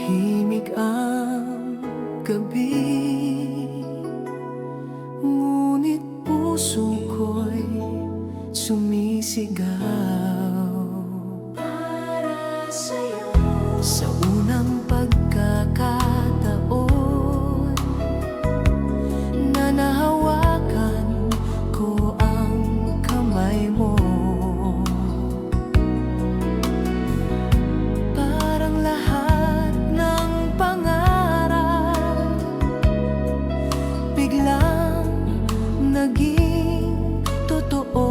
Tahimik ang gabi, ngunit puso ko'y sumisigaw para sa'yo. Sa unang pagkakataon na nahawakan ko ang kamay mo, parang lahat ng pangarap biglang naging totoo.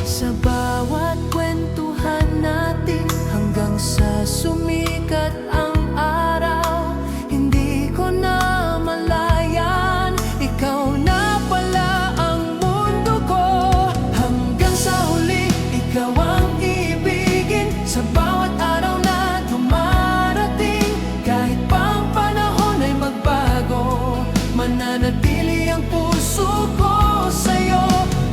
Sa bawat kwentuhan natin hanggang sa sumikat ang araw, hindi ko na malayan, ikaw na pala ang mundo ko. Hanggang sa huli, ikaw ang ibigin. Sa bawat araw na dumarating, kahit pa ang panahon ay magbago, mananatili ang puso ko sa'yo.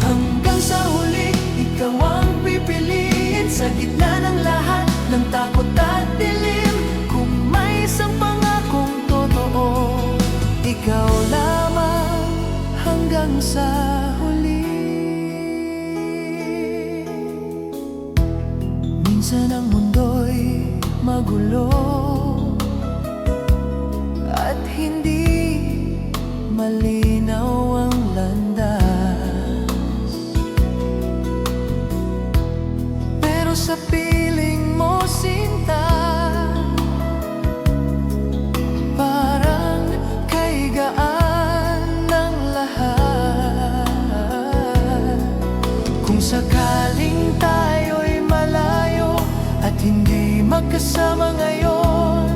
Hanggang sa huli, ikaw ang pipiliin. Sa gitna ng lahat ng takot at dilim, kung may isang pangakong totoo, ikaw lamang hanggang sa huli. Minsan ang mundo'y magulo at hindi malinaw ang landas, pero sa piling mo, sinta, parang kay gaan ng lahat. Kung sakaling tayo'y malayo at hindi magkasama ngayon,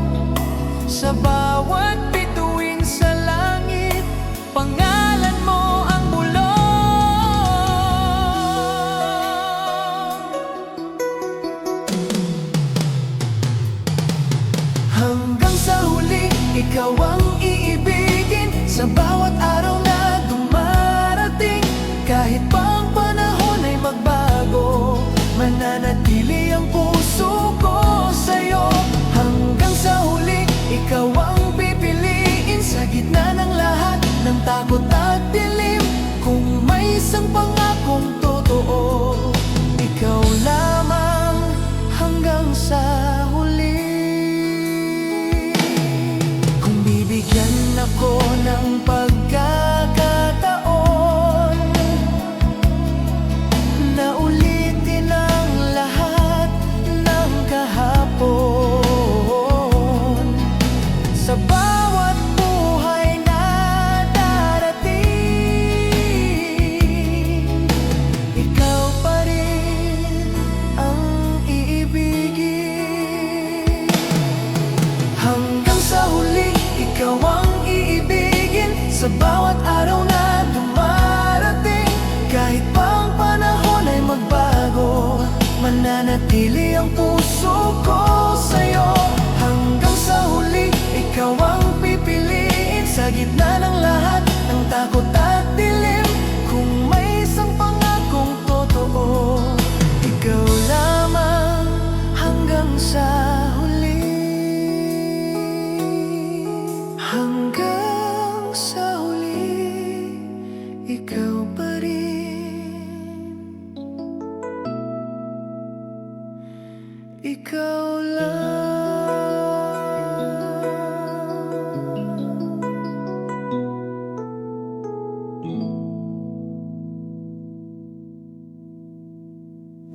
sa bawat bituin sa langit, pangalan mo ang bulong. Hanggang sa huli, ikaw ang iibigin. Sa bawat araw na dumarating, kahit pa ang panahon ay magbago, mananatili ang puso ko sa'yo. Hanggang sa huli, ikaw ang pipiliin. Sa gitna ng lahat ng takot at dilim, kung may isang pangakong totoo, ikaw lamang hanggang sa huli. Kung bibigyan ako ng pagkakataon na ulitin ang lahat ng kahapon, sa bawat buhay na darating, ikaw pa rin ang iibigin. Hanggang sa huli, ikaw ang iibigin. Sa bawat araw na dumarating, kahit pa ang panahon ay magbago, mananatili ang puso ko sa'yo. Hanggang sa huli, ikaw ang pipiliin. Sa gitna ng lahat ng takot at dilim, kung may isang pangakong totoo, ikaw lamang hanggang sa huli. Hanggang sa huli, ikaw pa rin. Ikaw lang.